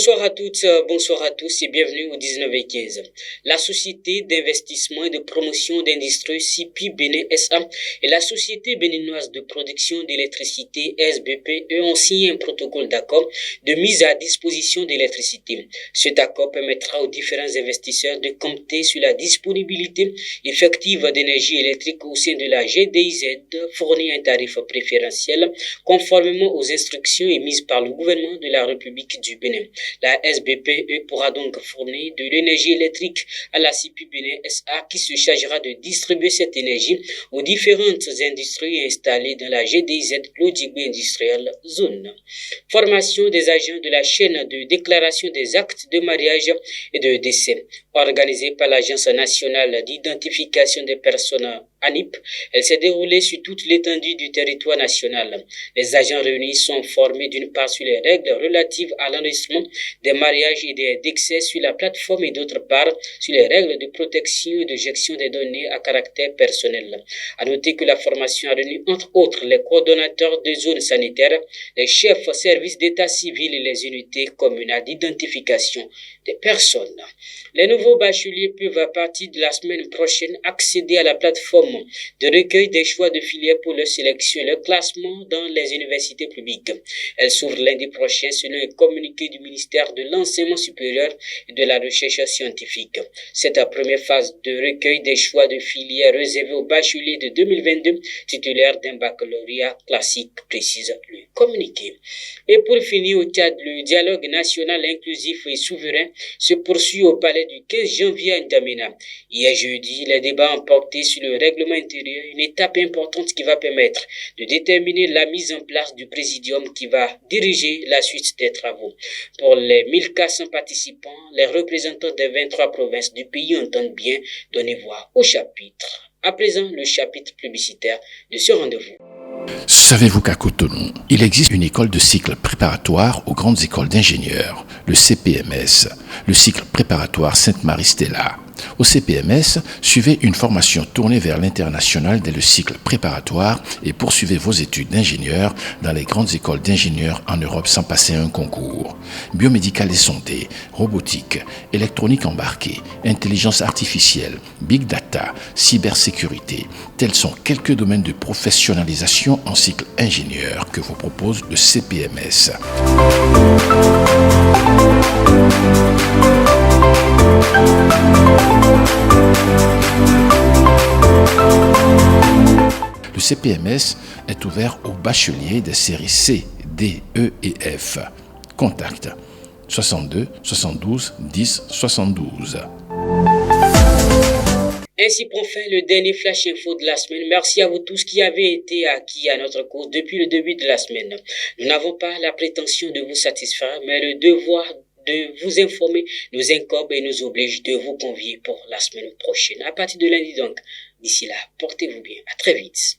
Bonsoir à toutes, bonsoir à tous et bienvenue au 19h15. La société d'investissement et de promotion d'industrie CIPI Bénin SA et la société béninoise de production d'électricité SBPE ont signé un protocole d'accord de mise à disposition d'électricité. Cet accord permettra aux différents investisseurs de compter sur la disponibilité effective d'énergie électrique au sein de la GDIZ, fournir un tarif préférentiel conformément aux instructions émises par le gouvernement de la République du Bénin. La SBPE pourra donc fournir de l'énergie électrique à la CIPI Bénin SA qui se chargera de distribuer cette énergie aux différentes industries installées dans la GDIZ Lodigbe Industrial Zone. Formation des agents de la chaîne de déclaration des actes de mariage et de décès. Organisée par l'Agence nationale d'identification des personnes ANIP, elle s'est déroulée sur toute l'étendue du territoire national. Les agents réunis sont formés d'une part sur les règles relatives à l'enregistrement des mariages et des décès sur la plateforme et d'autre part sur les règles de protection et de gestion des données à caractère personnel. À noter que la formation a réuni entre autres les coordonnateurs de zones sanitaires, les chefs services d'état civil et les unités communales d'identification des personnes. Les nouveaux bacheliers peuvent à partir de la semaine prochaine accéder à la plateforme de recueil des choix de filières pour leur sélection et leur classement dans les universités publiques. Elle s'ouvre lundi prochain selon un communiqué du ministère de l'Enseignement supérieur et de la Recherche scientifique. Cette première phase de recueil des choix de filières réservée aux bacheliers de 2022 titulaires d'un baccalauréat classique, précise le communiqué. Et pour finir, au Tchad, le dialogue national inclusif et souverain se poursuit au palais du 15 janvier à N'Djamena. Hier jeudi, les débats ont porté sur le règlement intérieur, une étape importante qui va permettre de déterminer la mise en place du présidium qui va diriger la suite des travaux. Pour les 1400 participants, les représentants des 23 provinces du pays entendent bien donner voix au chapitre. À présent, le chapitre publicitaire de ce rendez-vous. Savez-vous qu'à Cotonou, il existe une école de cycle préparatoire aux grandes écoles d'ingénieurs, le CPMS, le cycle préparatoire Sainte-Marie-Stella. Au CPMS, suivez une formation tournée vers l'international dès le cycle préparatoire et poursuivez vos études d'ingénieur dans les grandes écoles d'ingénieurs en Europe sans passer un concours. Biomédical et santé, robotique, électronique embarquée, intelligence artificielle, big data, cybersécurité, tels sont quelques domaines de professionnalisation en cycle ingénieur que vous propose le CPMS. Le CPMS est ouvert aux bacheliers des séries C, D, E et F. Contact 62 72 10 72. Ainsi prend fin le dernier flash info de la semaine. Merci à vous tous qui avez été acquis à notre cause depuis le début de la semaine. Nous n'avons pas la prétention de vous satisfaire, mais le devoir de vous informer nous incombe et nous oblige de vous convier pour la semaine prochaine. À partir de lundi donc. D'ici là, portez-vous bien. À très vite.